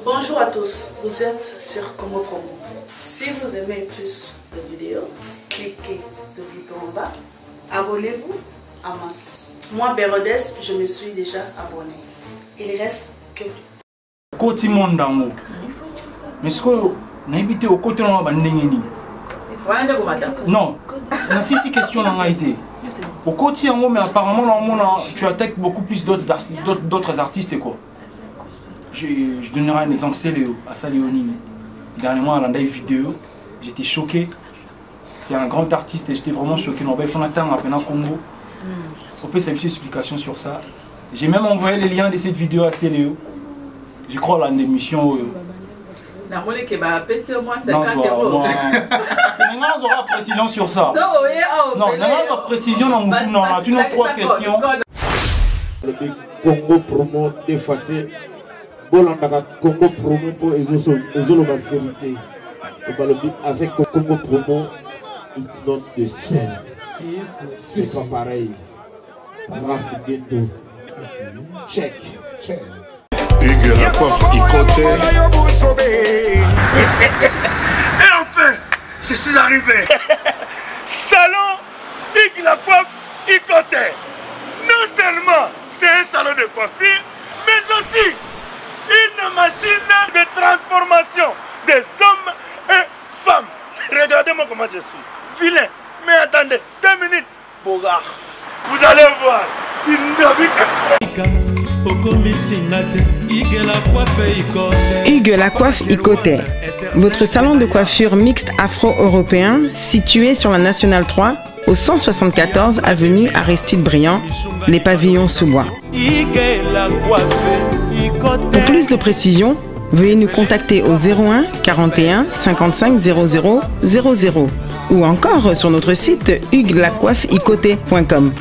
Bonjour à tous, vous êtes sur Congo Promo. Si vous aimez plus de vidéos, cliquez le bouton en bas, abonnez-vous à masse. Moi, Bérodès, je me suis déjà abonné. Il reste que Côté monde d'amour. Mais ce que n'a évité au côté non non, on a six questions dans été. Au côté en haut, mais apparemment tu attaques beaucoup plus d'autres artistes et quoi. Je donnerai un exemple, c'est Léo, à Saléonine. Dernièrement, à la vidéo, j'étais choqué. C'est un grand artiste et j'étais vraiment choqué. On va faire un temps à Congo. On peut une explication sur ça. J'ai même envoyé les liens de cette vidéo à Léo. Je crois à l'émission. Non, on aura précision sur ça. Non, on aura précision dans tu as trois questions. Congo Promo défaté. Congo Promo pour les la vérité. Avec Congo Promo, it's not the same. C'est pas pareil. Check. Hugues la coiffe Ikote. Et enfin, je suis arrivé. Salon Hugues la coiffe Ikote. Non seulement c'est un salon de coiffure, mais aussi une machine de transformation des hommes et femmes. Regardez-moi comment je suis. Vilain. Mais attendez, 2 minutes. Bogard. Vous allez voir. Hugues la coiffe Ikote, votre salon de coiffure mixte afro-européen situé sur la Nationale 3 au 174 avenue Aristide Briand, les pavillons sous bois. Pour plus de précisions, veuillez nous contacter au 01 41 55 00 00 ou encore sur notre site huguelacoiffeikote.com.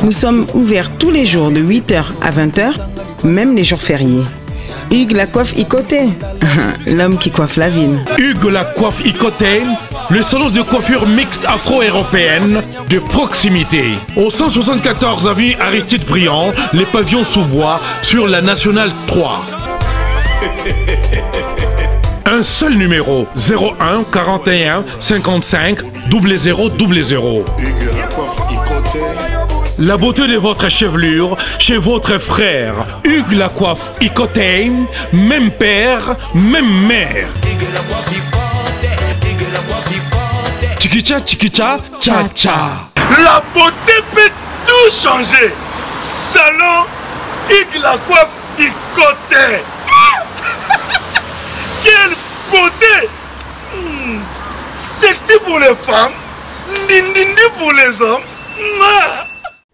Nous sommes ouverts tous les jours de 8h à 20h, même les jours fériés. Hugues la coiffe Ikote, l'homme qui coiffe la ville. Hugues la coiffe Ikote, le salon de coiffure mixte afro-européenne de proximité. Au 174 avenue Aristide Briand, les pavillons sous bois sur la Nationale 3. Un seul numéro, 01 41 55 00 00. La beauté de votre chevelure chez votre frère. Hugues la coiffe Ikote, même père, même mère. Chikicha, chikicha, cha cha. La beauté peut tout changer. Salon Hugues la coiffe Ikote. Quelle beauté! Sexy pour les femmes, dindindi pour les hommes.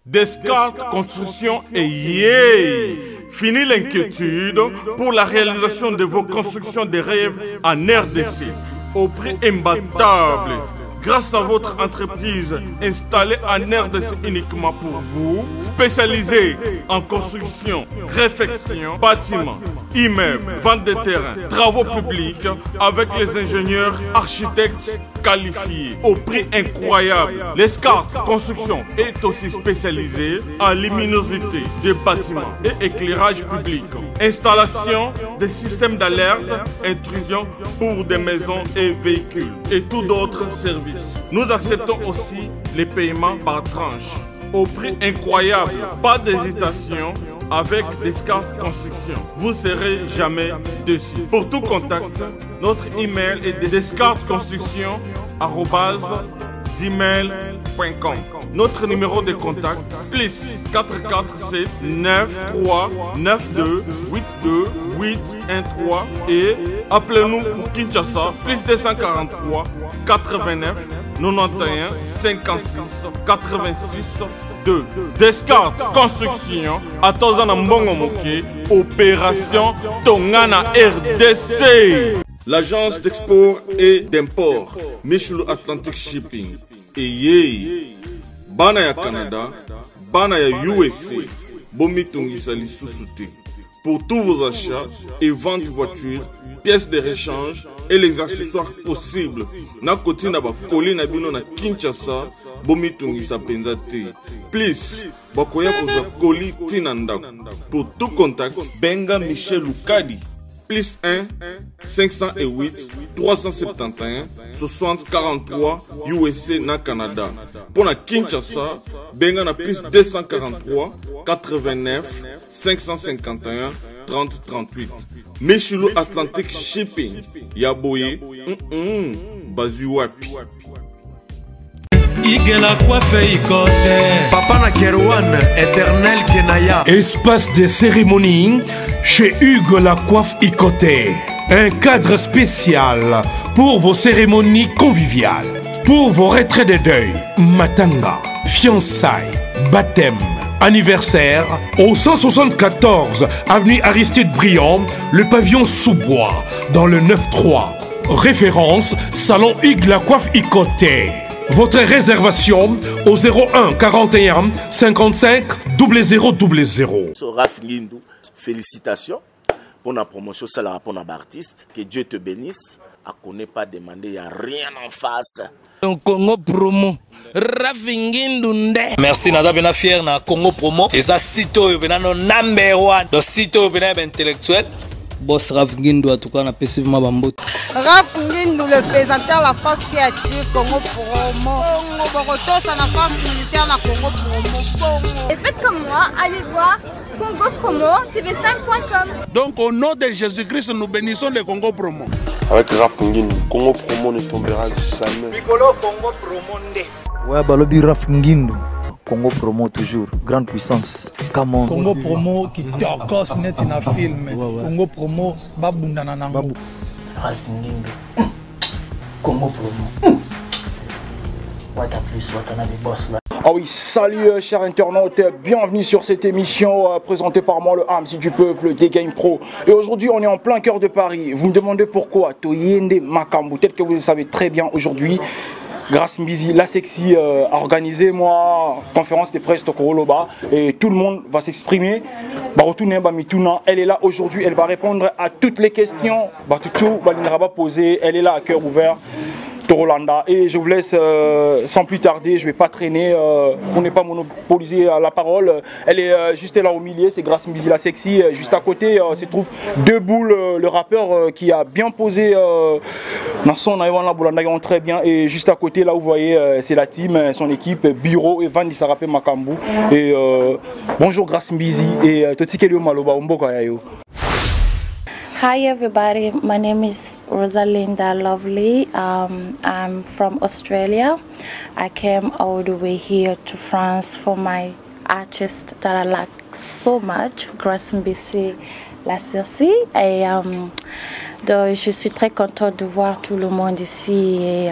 Descartes Construction et yeah! Fini l'inquiétude pour la réalisation de vos constructions de rêves en RDC au prix imbattable. Grâce à votre entreprise installée en RDC uniquement pour vous, spécialisée en construction, réfection, bâtiments, immeubles, vente de terrains, travaux publics, avec les ingénieurs architectes qualifiés au prix incroyable. Descartes Construction est aussi spécialisée en luminosité des bâtiments et éclairage public, installation des systèmes d'alerte, intrusion pour des maisons et véhicules et tout d'autres services. Nous acceptons aussi les paiements par tranche au prix incroyable. Pas d'hésitation avec Descartes Construction. Vous serez jamais déçus. Pour tout contact, notre email est descartesconstruction@gmail.com. Notre numéro de contact plus 447 93 92 82 813 et appelez-nous pour Kinshasa plus 243 89 91 56 86 2. Descartes Construction à Tozana Mbongo Moké, opération Tongana RDC. L'agence d'export et d'import Michelo Atlantic Shipping et yé bana ya Canada, bana ya USA, bomi tongisa lisusu te. pour tous vos achats et ventes de voitures, pièces de rechange et les accessoires possibles. Na koti na ba koli na bino na Kinshasa, bomi tungisa penza te. Please, bakoya kozwa koli tina ndako. Pour tout contact, benga Michel Lukadi. Plus 1 508 371 60 43 USA na Canada. Pour la Kinshasa, benga na plus 243 89 551 30 38. Michelo Atlantic Shipping. Yaboye, Bazu wapi. Igela coiffe ikote Papa na Kerouan, éternel Kenaya. Espace de cérémonie chez Hugues la coiffe Ikoté. Un cadre spécial pour vos cérémonies conviviales, pour vos retraits de deuil, matanga, fiançailles, baptême, anniversaire. Au 174 avenue Aristide Briand, le pavillon sous-bois, dans le 9-3. Référence, salon Hugues la coiffe Ikoté. Votre réservation au 01 41 55 0000. Raph Ngindou, félicitations pour la promotion, c'est la rapport d'artiste. Que Dieu te bénisse. À connaît pas demander, il n'y a rien en face. Congo Promo. Raph Ngindou nde. Merci nada bena fier na Congo Promo. Et ça sito bena no number 1. Do sito bena intellectuel. Boss Raph Ngindou en tout cas na passivement bambot. Raph Ngindou, le présentateur la force créative Congo Promo. Ça la force militaire na Congo Promo. Et faites comme moi, allez voir Congo Promo, tv5.com. Donc au nom de Jésus-Christ, nous bénissons le Congo Promo. Avec Raph Ngindou, Congo Promo ne tombera jamais. Piccolo Congo Promo nde. Ouais, balobi Raph Ngindou. Congo Promo toujours, grande puissance. Come on. Congo Promo qui t'orcose net in a film. Congo Promo, babundana nango. Raph Ngindou. Congo Promo. What a plus, what a boss là. Ah oui, salut chers internautes, bienvenue sur cette émission présentée par moi, le MC du peuple des Game Pro. Et aujourd'hui, on est en plein cœur de Paris. Vous me demandez pourquoi Toyende Makambu. Peut-être que vous le savez très bien aujourd'hui. Grâce Mbizi, la sexy a organisé moi conférence de presse Tokoroloba et tout le monde va s'exprimer. Elle est là aujourd'hui, elle va répondre à toutes les questions. Elle est là à cœur ouvert. Torolanda. Et je vous laisse sans plus tarder, je ne vais pas traîner pour ne pas monopoliser la parole. Elle est juste là au milieu, c'est Grâce Mbizi la sexy. Juste à côté se trouve Deboul, le rappeur qui a bien posé dans son Aïwana Boulandayon très bien. Et juste à côté là vous voyez c'est la team, son équipe, Bureau et Van Disarapé Makambu. Et bonjour Grâce Mbizi et Totikelio Maloba Umboka Yayo. Hi everybody, my name is Rosalinda Lovely. I'm from Australia. I came all the way here to France for my artist that I like so much, Grâce Mbizi la sexy. Et donc, je suis très contente de voir tout le monde ici et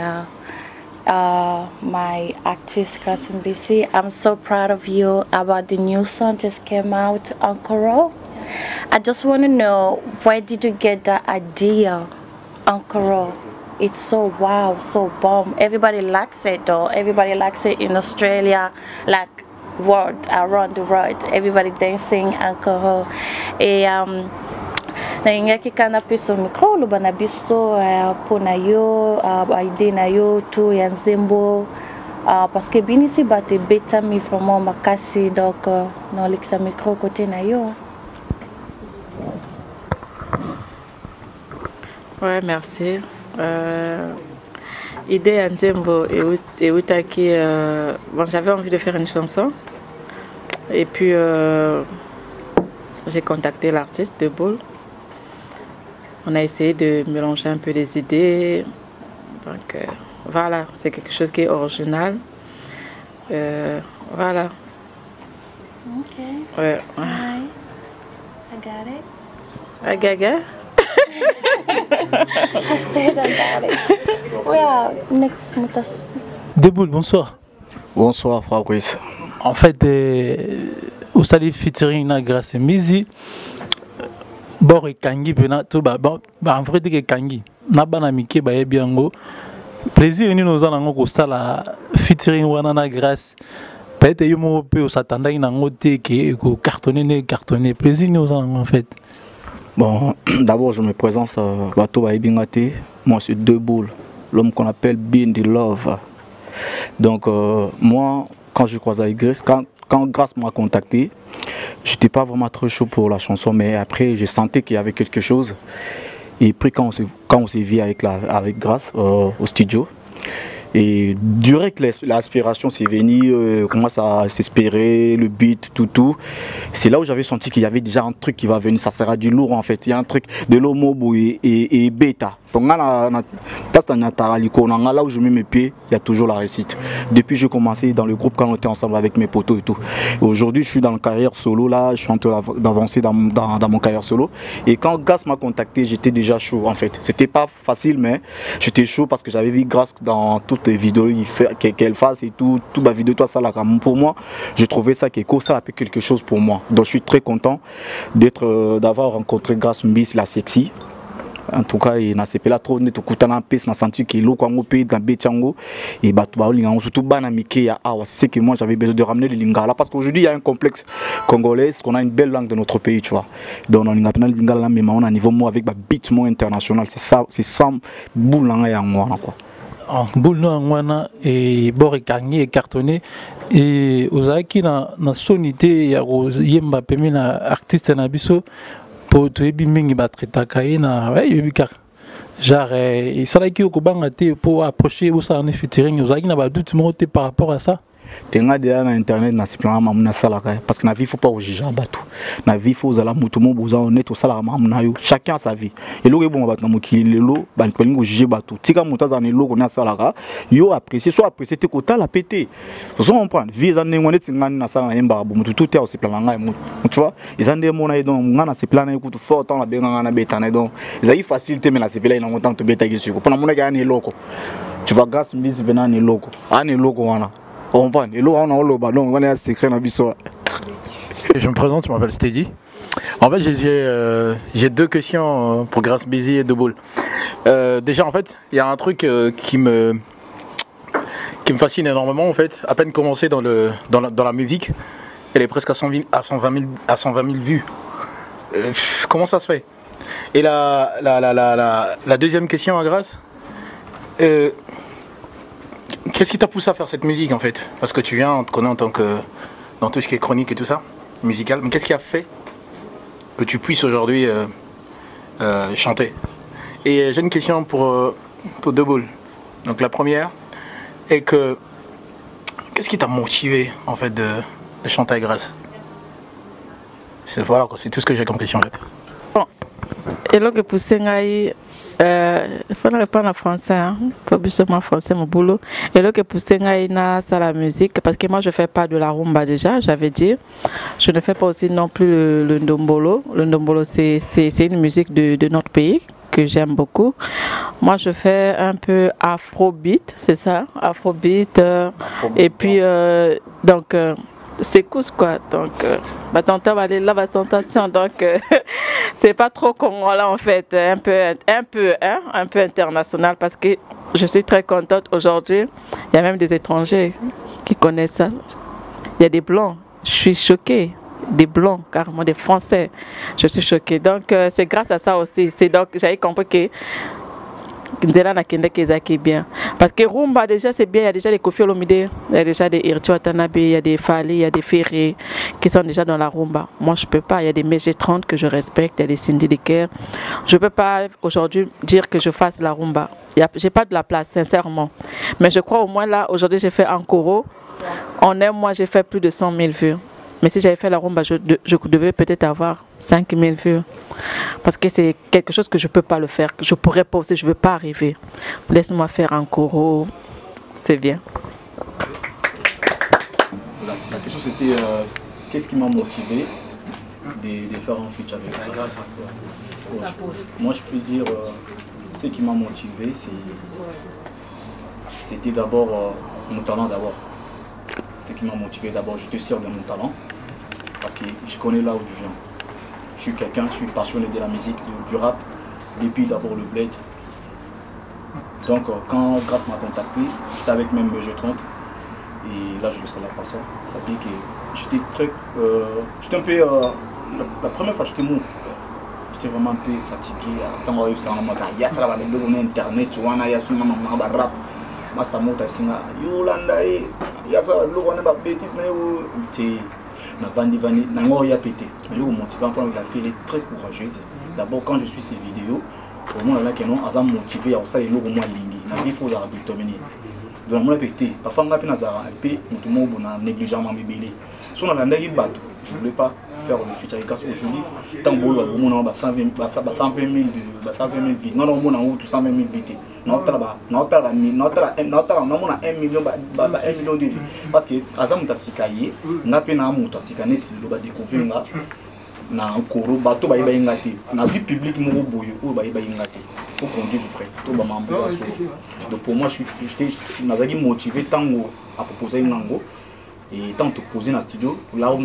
my artist Grâce Mbizi. I'm so proud of you about the new song just came out, Ankoro. I just want to know, where did you get that idea, Ankoro? It's so wow, so bomb. Everybody likes it though. Everybody likes it in Australia, like world, around the world. Everybody dancing Ankoro. Et naingaki kana piso mikolo bana biso pona yo idée na yo tout ya nzembo parce que binisi bato beta mi vraiment makasi donc non lexa micro côté na yo. Ouais, merci. Idée à Nzembo et Utaki, bon, j'avais envie de faire une chanson. Et puis, j'ai contacté l'artiste de Boule. On a essayé de mélanger un peu les idées. Donc, voilà, c'est quelque chose qui est original. Voilà. Ok. Ouais. Hi. I got it. I got it. I said I got it. Yeah, next mutation. Deboul, bonsoir. Bonsoir, Fabrice. En fait, vous savez, featuring na Grâce Mbizi. Bor et Kangi, tout en vrai, c'est Kangi. Nabana Miki, ba biango. Plaisir, nous allons au la featuring wana na Grâce. peut-être que vous pouvez s'attendre à une cartonner. Plaisir nous en fait. Bon, d'abord je me présente Bato Baibingate. Moi c'est Deux Boules, l'homme qu'on appelle Being the Love. Donc moi, quand je croise avec Grace, quand Grace m'a contacté, je n'étais pas vraiment trop chaud pour la chanson, mais après je sentais qu'il y avait quelque chose. Et puis quand on s'est vu avec Grace au studio, et direct l'aspiration s'est venue, commence à s'espérer, le beat, tout. C'est là où j'avais senti qu'il y avait déjà un truc qui va venir, ça sera du lourd en fait. Il y a un truc de l'homo et bêta. Donc là où je mets mes pieds, il y a toujours la réussite. Depuis que j'ai commencé dans le groupe quand on était ensemble avec mes potos et tout. Aujourd'hui je suis dans la carrière solo, là je suis en train d'avancer dans mon carrière solo. Et quand Grace m'a contacté, j'étais déjà chaud en fait. C'était pas facile mais j'étais chaud parce que j'avais vu Grace dans toutes les vidéos qu'elle fasse et tout ma vidéo toi ça là. Pour moi, je trouvais ça ça a fait quelque chose pour moi. Donc je suis très content d'avoir rencontré Grace Mbisi la sexy. En tout cas, il n'a pas trop de kutana pes na senti que l'eau quand on paye dans Betchango et batuba linga surtout bana mike ya awa. C'est que moi j'avais besoin de ramener les lingala parce qu'aujourd'hui il y a un complexe congolais, qu'on a une belle langue de notre pays, tu vois. Donc on a pas lingala là mais on a niveau moi avec ba beat moi international, c'est ça boulanga ya moi quoi. Boule noire et bord gagné et cartonné et ozaki na sonité ya yemba pemi na artiste na biso pour te mingi batretaka na yebika genre et ça là qui au kobanga te pour approcher ou ça en featuring ozaki na ba doute monté par rapport à ça. Tenga déjà na internet na sipla mamuna salaka parce que na vie faut pas juger bato na vie faut zala mutu mo boza honnête sala mamuna yo chacun a sa vie et lo bon bato na mokili lelo ba ko lingo juger bato tika muta za ne lo ko na salaka yo apprécier soit apprécier te kota la péter vous comprendre vie za ne ngone tsingani na sala na yemba bo mutu tout est au sipla nga mutu tu vois ils ande mo na donc nga na sipla na ko tout fort temps la benga na betana donc ils a facilité mais la sipla ina montant to beta ki suko pona mona ga ne loko tu vois Grace Mbisi bena ne loko ane loko wana. Je me présente, je m'appelle Steady. En fait, j'ai deux questions pour Grace Mbisi et Deux Boules. Déjà, en fait, il y a un truc qui me fascine énormément. En fait, à peine commencé dans la musique, elle est presque à 120 000 vues. Comment ça se fait? Et la deuxième question à Grace. Qu'est-ce qui t'a poussé à faire cette musique en fait? Parce que on te connaît en tant que dans tout ce qui est chronique et tout ça, musical. Mais qu'est-ce qui a fait que tu puisses aujourd'hui chanter? Et j'ai une question pour Deux Boules. Donc la première est que qu'est-ce qui t'a motivé en fait de chanter avec Grace? Voilà, c'est tout ce que j'ai comme question en fait. Bon, et là que poussé il faut répondre en français, hein. Pas seulement français mon boulot. Et là que poussé na ça la musique parce que moi je fais pas de la rumba déjà, j'avais dit. Je ne fais pas aussi non plus le ndombolo. Le ndombolo c'est une musique de notre pays que j'aime beaucoup. Moi je fais un peu afrobeat, c'est ça, afrobeat. Et puis donc c'est cool quoi, donc ma tante va aller là, ma tentation, donc c'est pas trop congolais en fait, un peu international parce que je suis très contente aujourd'hui. Il y a même des étrangers qui connaissent ça. Il y a des blancs, je suis choquée, des blancs carrément, des Français, je suis choquée. Donc c'est grâce à ça aussi. C'est donc j'avais compris que Nzela na kende kezaki bien parce que rumba déjà c'est bien, il y a déjà des Koffi Olomide, il y a déjà des Irtu Watanabe, il y a des Fali, il y a des Ferré qui sont déjà dans la rumba. Moi je peux pas, il y a des MG30 que je respecte, il y a des Cindy Decker. Je peux pas aujourd'hui dire que je fasse la rumba. J'ai pas de la place sincèrement. Mais je crois au moins là aujourd'hui j'ai fait un coro. En un mois j'ai fait plus de 100 000 vues. Mais si j'avais fait la rumba, je devais peut-être avoir 5 000 vues. Parce que c'est quelque chose que je ne peux pas le faire. Je ne pourrais pas aussi, je ne veux pas arriver. Laisse-moi faire un coro, c'est bien. La question c'était qu'est-ce qui m'a motivé de faire un feat avec Grace? Moi je peux dire ce qui m'a motivé, c'était d'abord mon talent d'abord. Ce qui m'a motivé d'abord, je te sers de mon talent parce que je connais là où je viens. Je suis quelqu'un, je suis passionné de la musique, du rap, depuis d'abord le bled. Donc quand Grace m'a contacté, j'étais avec même MG30 Et là, je le sais la personne. Ça dit que j'étais très. J'étais un peu. La première fois, j'étais mou. J'étais vraiment un peu fatigué. Tant que ça il y a ça là, internet, tu vois, il y a souvent un rap. Moi, ça m'a dit, Yolanda, il y a ça, on a des bêtises. Il a pété. Il a fait très courageuse. D'abord, quand je suis ces vidéos, pour moi, là, ils ont motivé à ça, ils ont il faut déterminer. Donc, moi, pété. Parfois, on a pété, on a négligemment bébélé. Si on a un bateau, je ne voulais pas faire le futur avec aujourd'hui. Tant que on a 120 000 vies. Non, on a 120 000 vies. On a 1 million de vies. Parce que, à ça, on a sikaye, on a pété, on a sikané, on a découvert. Na Nkoro bato ba ngate na vie publique mo boyo o ba ngate pour conduire je frère to ba mambo aso. Donc pour moi j'étais motivé tango à proposer une langue et tant te poser dans le studio là où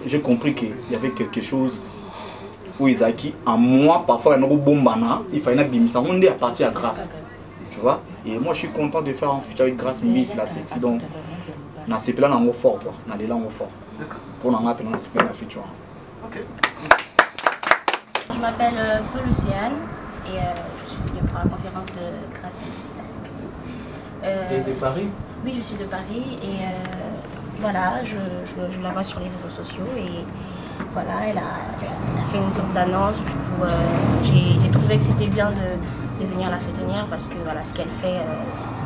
j'ai compris qu'il y avait quelque chose où Isaki en moi parfois un bombana il fallait bimisa on est à partir à grâce tu vois et moi je suis content de faire un futur avec grâce Miss la sexy donc na c'est plan en fort quoi na les langues fort pour na appel na c'est plan la futur. Je m'appelle Paul Océane et je suis venue pour la conférence de Grâce Sexy. Tu es de Paris? Oui, je suis de Paris et voilà, je la vois sur les réseaux sociaux et voilà, elle a fait une sorte d'annonce. Du coup, j'ai trouvé que c'était bien de venir la soutenir parce que voilà, ce qu'elle fait,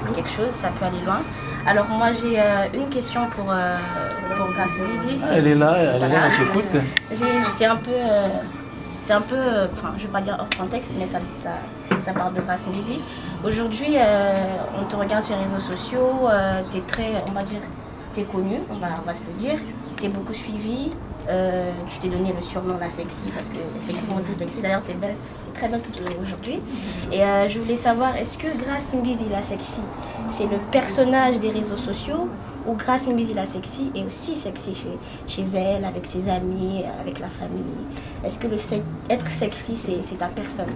c'est quelque chose, ça peut aller loin. Alors moi j'ai une question pour Grâce Sexy. Elle est là, elle t'écoute. C'est un peu, enfin je ne vais pas dire hors contexte, mais ça parle de Grâce Sexy. Aujourd'hui, on te regarde sur les réseaux sociaux, tu es très, on va dire, tu es connu, on va se le dire, tu es beaucoup suivi, tu t'es donné le surnom la sexy parce que effectivement tu es sexy, d'ailleurs tu es belle. Très belle aujourd'hui et je voulais savoir est-ce que Grâce Sexy la sexy c'est le personnage des réseaux sociaux ou Grâce Sexy la sexy est aussi sexy chez elle, avec ses amis, avec la famille. Est-ce que être sexy c'est ta personne?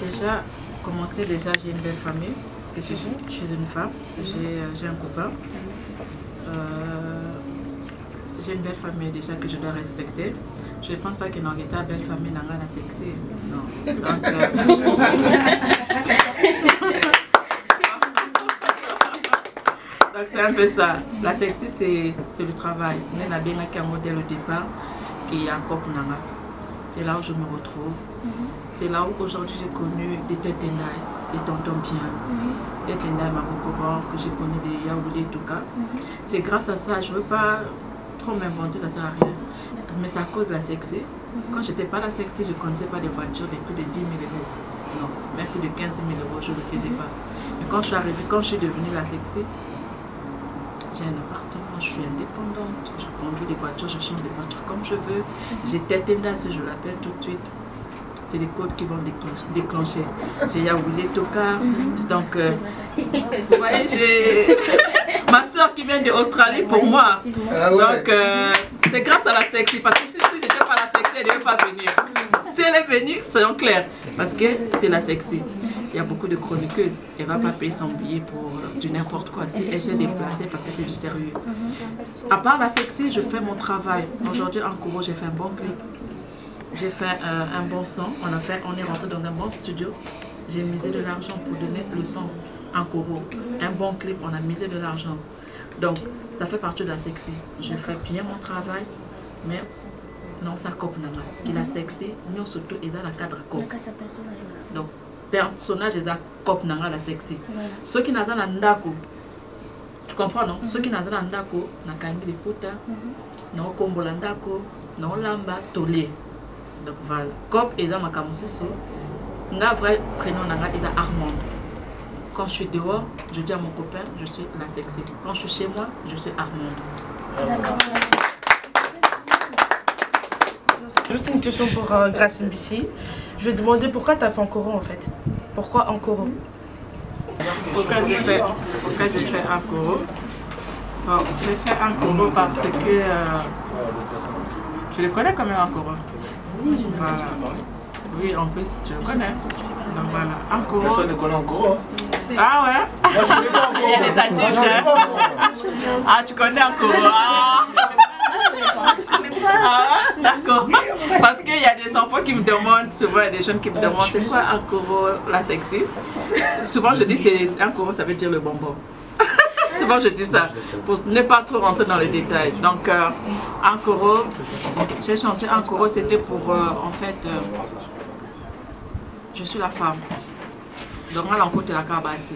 Déjà, j'ai une belle famille parce que je suis une femme, j'ai un copain. J'ai une belle famille déjà que je dois respecter. Je ne pense pas qu'il y ait une belle famille dans la sexy. Non. Donc c'est un peu ça. La sexy c'est le travail. On a bien un modèle au départ qui est un cop nanga. C'est là où je me retrouve. C'est là où aujourd'hui j'ai connu des tétendai, des tontons bien. Des tétendai Makokoban que j'ai connu des Yaoulé tout cas. C'est grâce à ça, je ne veux pas trop m'inventer, ça ne sert à rien. Mais c'est à cause de la sexy. Quand j'étais pas la sexy, je ne connaissais pas des voitures de plus de 10 000 euros. Non, même plus de 15 000 euros, je ne le faisais pas. Mais quand je suis arrivée, quand je suis devenue la sexy, j'ai un appartement, je suis indépendante, je conduis des voitures, je change des voitures comme je veux. J'ai Tétenda, si je l'appelle tout de suite. C'est les codes qui vont déclencher. J'ai Yaoulé Toka, donc vous voyez, j'ai ma soeur qui vient d'Australie pour moi. Donc c'est grâce à la sexy, parce que si je n'étais pas la sexy, elle ne devait pas venir. Si elle est venue, soyons clairs, parce que c'est la sexy. Il y a beaucoup de chroniqueuses, elle ne va pas payer son billet pour du n'importe quoi. Si elle s'est déplacée parce que c'est du sérieux. À part la sexy, je fais mon travail. Aujourd'hui en Koro, j'ai fait un bon clip. J'ai fait un bon son, on est rentré dans un bon studio. J'ai misé de l'argent pour donner le son en Koro. Un bon clip, on a misé de l'argent. Donc, ça fait partie de la sexy. Je fais bien mon travail, mais non, ça coupe nama. Qui la sexy, nous surtout, ils ont la cadre coupe. Donc, personnage, ils ont coupe nama la sexy. Ceux qui n'ont pas ndako, tu comprends non? Ceux qui n'ont pas ndako, na kangi de puta, na kombo ndako, na lamba tolé. Donc voilà, Cop et ma kamususu, nga vrai prénom nanga est Armand. Quand je suis dehors, je dis à mon copain, je suis la sexy. Quand je suis chez moi, je suis Armand. D'accord. Juste une question pour Grâce Sexy. Je vais demander pourquoi tu as fait Nkoro en fait. Pourquoi Nkoro? Pourquoi j'ai fait Nkoro? Bon, j'ai fait Nkoro parce que je le connais quand même Nkoro. Voilà. Oui, en plus, tu le connais. Donc voilà, en Koro. Personne ne connaît en Koro. Ah ouais? Moi, je connais pas en Koro. Il y a des adultes. Hein? Ah, tu connais en Koro. Ah, d'accord. Parce qu'il y a des enfants qui me demandent, souvent il y a des jeunes qui me demandent c'est quoi un Koro la sexy. Souvent je dis c'est un Koro, ça veut dire le bonbon. Souvent je dis ça pour ne pas trop rentrer dans les détails. Donc un Koro, j'ai chanté un Koro, c'était pour en fait je suis la femme. Donc on a l'encontre la cabasse.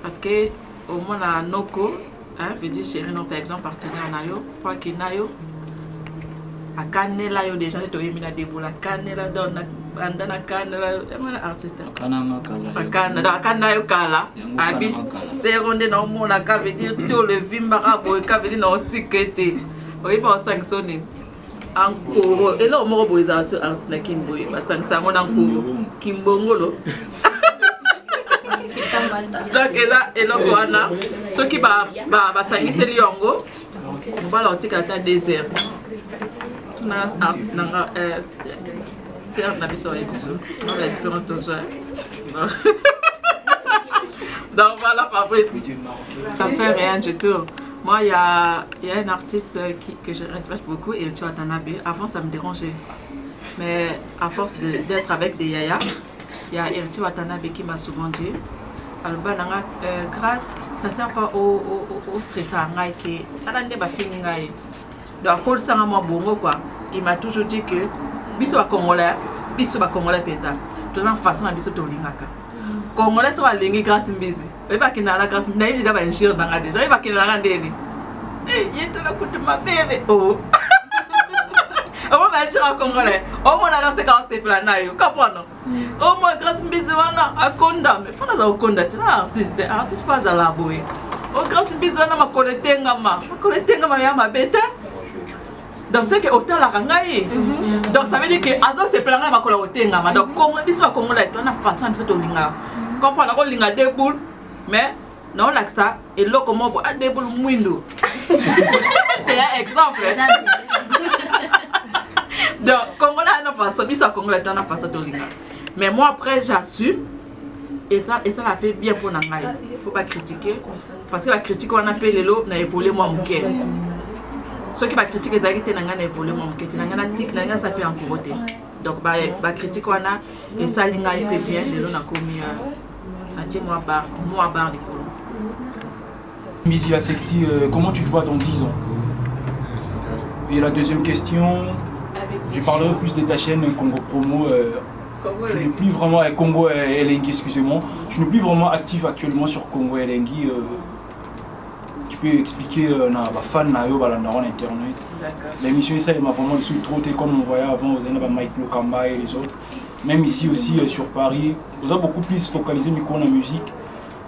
Parce que au moins la Noko, hein, veut dire chérie, non, par exemple, partenaire Nayo, pour que Nayo, à Canela, yo déjà, tu as mis la déboule, à Canela, dans la Canela, artiste. À Canela, à Canela, Kala, habite, c'est rondé dans mon acca, veut dire tout le vimbara, veut dire non, ticket. Oui, pas 5 sonnes. Encore, et là, on m'a besoin de ça, artiste, Kimboy, parce que ça m'a encore, Kimbongolo. Donc et là wana ceux qui ba sangisa liongo ba la tika ta désert na artiste na c'est na biso et biso dans l'expérience de soi. Donc voilà Fabrice, ça fait rien du tout. Moi il y a un artiste que je respecte beaucoup, Irti Watanabe. Avant ça me dérangeait, mais à force d'être avec des yaya, il y a Irti Watanabe qui m'a souvent dit alors grâce ça ne sert pas au stress à ngai que donc ça moi bongo quoi. Il m'a toujours dit que biso ba congolais peza tous en façon à biso to lingaka congolais so alingi grâce mbizi et pas qu'il na la grâce na déjà ba enchir na déjà il va qu'il na ndeni eh yete la kutuma bele oh on va dire en congolais au moins dans ce cas c'est plan nayo kapano au moins grâce mbizi wana akonda mais fona za ukonda tena artiste pas à la boye au grâce mbizi wana makoletenga ma ya mabeta donc c'est que autant la rangaye donc ça veut dire que azo c'est plan na makola otenga ma donc congolais biso congolais to na façon biso to linga comprendre ko linga deux boules mais non là que ça et là comment bo deux boules mwindo c'est un exemple. Donc, Congolais n'a pas ça, biso Congolais n'a pas ça tolinga. Mais moi après j'assume et ça la paix bien pour nangai. Faut pas critiquer parce que la critique on appelle les lots n'a évolué moi mon cœur. Ceux qui va critiquer les agriculteurs n'a évolué moi mon cœur. N'a tic n'a ça peut encore voter. Donc bah critique on a et ça linga il fait bien les lots n'a commis à tiens moi bar les colons. Mbizi la sexy, comment tu te vois dans 10 ans? Et la deuxième question, je parlerai plus de ta chaîne Congo Promo. Je n'ai plus vraiment Congo Elengi, excusez-moi. Je n'ai plus vraiment actif actuellement sur Congo Elengi. Tu peux expliquer na fan na yo balanda en internet. L'émission ça m'a vraiment trop comme on voyait avant aux années Mike Lokamba et les autres. Même ici aussi sur Paris, vous avez beaucoup plus focalisé micro la musique.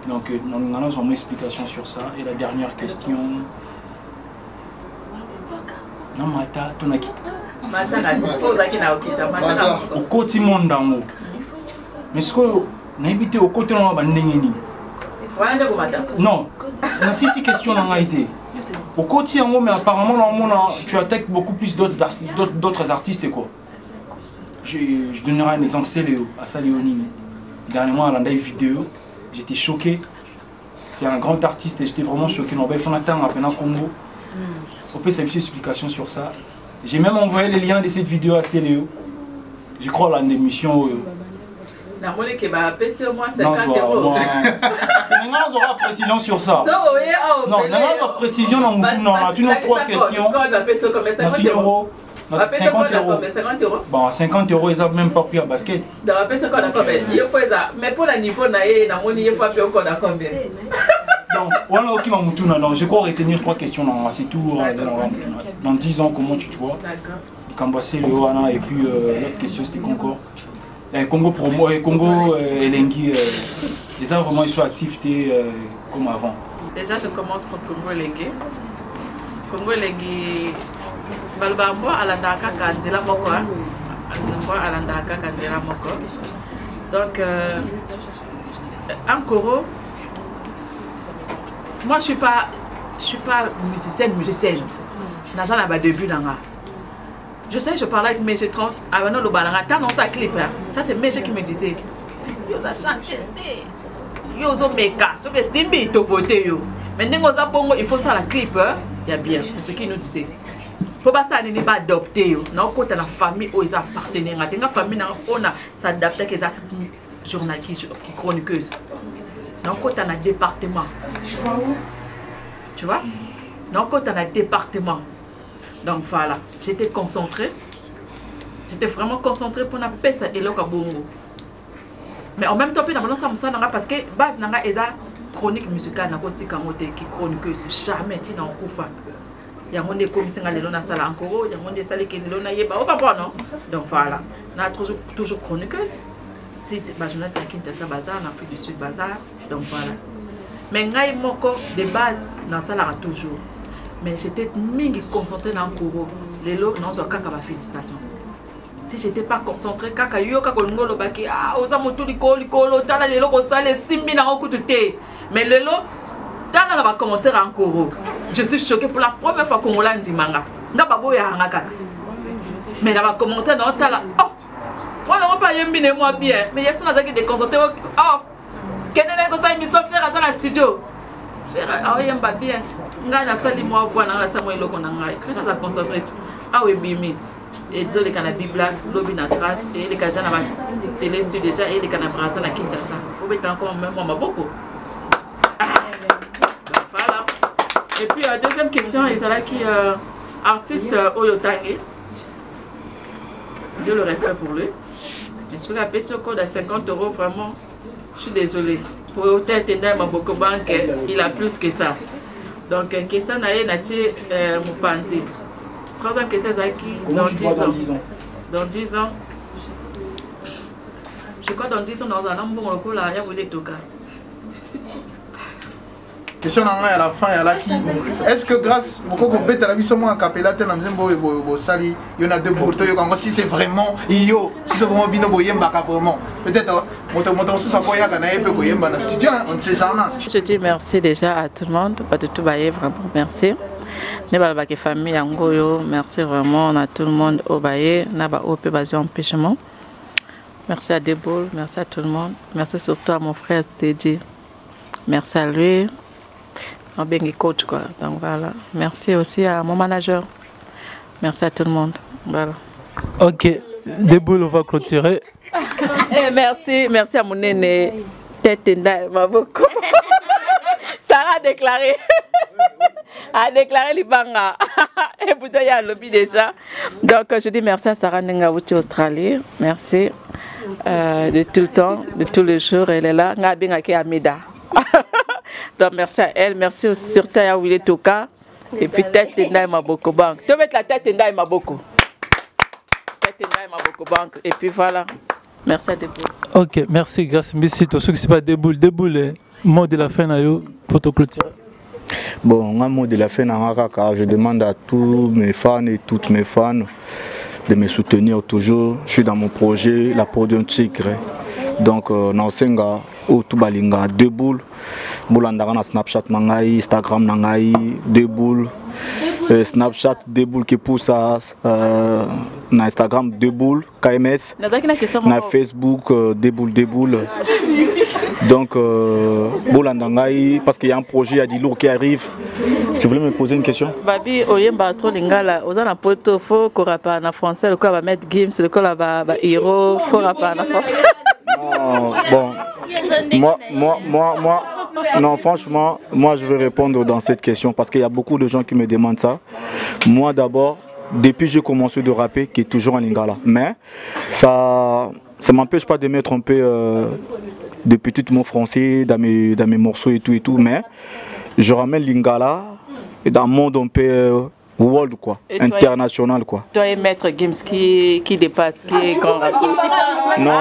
Donc nous avons une explication sur ça. Et la dernière question. Non mata tonaki. Au côté monde d'amour. Mais ce que on a habité au côté on va non. On a 6 questions dans été. Au côté en mais apparemment tu attaques beaucoup plus d'autres artistes et quoi. Je donnerai un exemple, c'est Léo à Salioni. Dernièrement à la vidéo, j'étais choqué. C'est un grand artiste et j'étais vraiment choqué. On va faire un temps à Congo. On peut faire une explication sur ça. J'ai même envoyé les liens de cette vidéo à Céléo. Je crois dans l'émission. La monnaie qui va payer au moins 50 €. On aura précision sur ça. Non, on aura précision dans nos 3 questions. 50 €. 50 €. Bon, 50 € ils n'ont même pas pris à basket. Mais pour le niveau, il faut pas combien. Donc, je crois retenir 3 questions. C'est tout. Dans 10 ans, comment tu te vois? Kambassé, Léoana, et puis l'autre question c'était Congo. Congo Promo, Congo Elengi. Les gens vraiment ils sont actifs comme avant. Déjà, je commence par Congo Elengi. Congo Elengi. Balbambo alandaka kanzela moko alandaka kanzela moko. Donc en Koro, moi je suis pas musicienne. Dans ça là début nanga. Je sais, je parlais avec Méché Trans, avant le balanga, quand on s'est clip, ça c'est Méché qui me disait, yo ça chante, yo zo meka, so que simbi to voter yo. Mais dès qu'on a bongo, il faut ça la clip, il y a bien, c'est ce qu'il nous disait. Faut pas ça n'est pas adopté yo. Non côté la famille où ils appartenaient, la famille on a s'adapter que ça journaliste qui chroniqueuse. Non côté un département. Tu vois? Non côté un département. Donc voilà, j'étais concentrée. J'étais vraiment concentrée pour la paix et le kabongo. Mais en même temps, parce que base nanga eza chronique musicale na côté kangote qui chroniqueuse jamais ti na okufa. Il y a un monde comme ça, il y a un sala encore, il y a un monde salé qui est là, yeba, on comprend non? Donc voilà, on a toujours chroniqueuse. C'est ma journaliste à Kinshasa Bazar, en Afrique du Sud Bazar, donc voilà. Mais ngai moko de base dans sala toujours. Mais j'étais mingi concentrée dans le Koro. Les lots non so kaka ba félicitations. Si j'étais pas concentrée kaka yo kaka ngolo baki ah oza motu likolo tala les lots ko sale simbi na okutute. Mais les lots dans les commentaires en Koro, je suis choquée pour la première fois qu'on l'a dit manga. Mais dans les commentaires, on a oh, moi on pas yembi moi bien, mais il y a des gens qui déconcentrés. Oh, quel est le ça émission faire dans le studio? Ah oui, yemba bien. Nga na sali moi voir dans la salle moi iloko na ngai. Quand ça concentré. Ah oui bimi. Et désolé les canabis black, lobby na trace et les kajana na télé sur déjà et les canabras na Kinshasa. Vous êtes encore même moi beaucoup. Et puis, deuxième question, il y a qui artiste Oyotangue. J'ai le respect pour lui. Je suis la ce code à 50 €, vraiment. Je suis désolée. Pour Oyotangue, Maboko Bank, il a plus que ça. Donc, question est Nati Moupanzi. Troisième question, c'est qui dans 10 ans. Dans 10 ans. Je crois dans 10 ans, dans un an, bon, il y a voulu toka. Question à la fin, est-ce que grâce au Coco la mission moi capella sali il y en a deux boules si c'est vraiment yo si c'est vraiment bino boyemba vraiment peut-être moto sous sa koya kana epé koyemba na studio on ne sait jamais. Je dis merci déjà à tout le monde pas de tout bailler vraiment merci. Ne ba ba ke famille yangoyo merci vraiment à tout le monde au bailler na ba op basé empêchement. Merci à Deboul, merci à tout le monde. Merci surtout à mon frère Teddy. Merci à lui. En bien coach quoi. Donc voilà. Merci aussi à mon manager. Merci à tout le monde. Voilà. Ok. Deboul, on va clôturer. Merci à mon aîné. Tetenda Maboko. Sarah a déclaré. A déclaré Libanga. Et pourtant il y a le lobby déjà. Donc je dis merci à Sarah Nengawuti Australie. Merci de tout le temps, de tous les jours. Elle est là. Ngabingaki Amida. Donc merci à elle, merci aussi surtout à Willy Toka et puis tête Tendai Maboko Bank. Tu veux mettre la tête Tendai Maboko. Tête Tendai Maboko Bank et puis voilà. Merci à Deboul. Ok, merci grâce Messi. Tous ceux qui ne sont pas Deboul, Deboul, mot de la fin pour te clôturer. Bon, un mot de la fin, je demande à tous mes fans et toutes mes fans de me soutenir toujours. Je suis dans mon projet, la peau d'un tigre. Donc, Nansenga, Otubalinga, Deboul, Boulandara na Snapchat nangai, Instagram nangai, Deboul, Snapchat Deboul qui pousse à na Instagram Deboul, KMS, na Facebook Deboul. Donc, Boulandangai, parce qu'il y a un projet à Dilour qui arrive. Tu voulais me poser une question? Babi, Oyemba, trop lingala, aux en poto, faut qu'on rappelle en français, le corps va mettre Gims, le corps va héros, faut rappeler en français. Bon, non, franchement, moi je vais répondre dans cette question parce qu'il y a beaucoup de gens qui me demandent ça. Moi d'abord, depuis que j'ai commencé de rapper, qui est toujours en lingala, mais ça ne m'empêche pas de me tromper de petits mots français dans mes morceaux et tout, mais je ramène lingala dans le monde un peu world quoi, international quoi. Toi et Maître Gims qui dépasse, qui est grand rappeur. Non,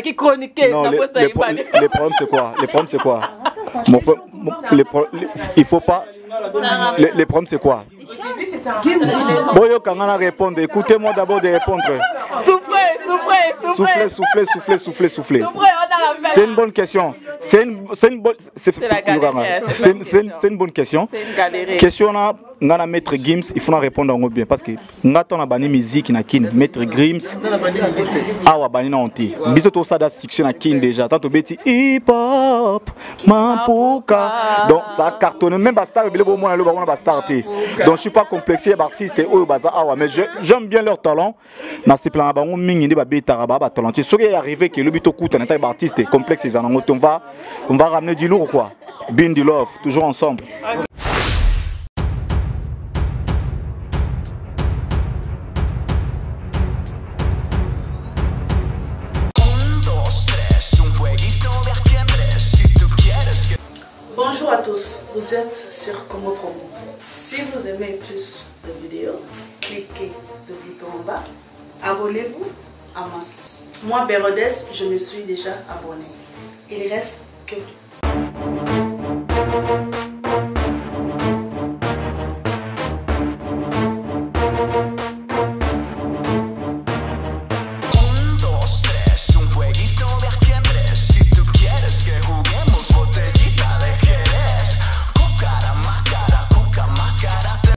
qui chroniquait. Les problèmes c'est quoi? Il faut pas. Les problèmes c'est quoi? Boyo Kangana répondre. Écoutez-moi d'abord de répondre. Soufflez. C'est une bonne question. C'est une bonne question. Question là, ngana Maître Gims, il faut répondre en bien parce que ngata na bani musique na kin Maître Gims awa bani na onti. Biso to ça da section na kin déjà. Tant to beti hip hop mampuka. Donc ça cartonne même Bastar bile bo mo na lo ba na Bastar té. Donc je suis pas complexé artiste et oyo baza awa mais j'aime bien leur talent. Na ce plan ba ngo mingi ndi ba betara ba talenté. Ce qui est arrivé que le bito kuta na ta artiste complexe ils en ont on va ramener du lourd quoi. Bindi Love toujours ensemble. Bonjour à tous, vous êtes sur Congo Promo. Si vous aimez plus de vidéos, cliquez le bouton en bas, abonnez-vous en masse. Moi, Bérodès, je me suis déjà abonné. Il reste que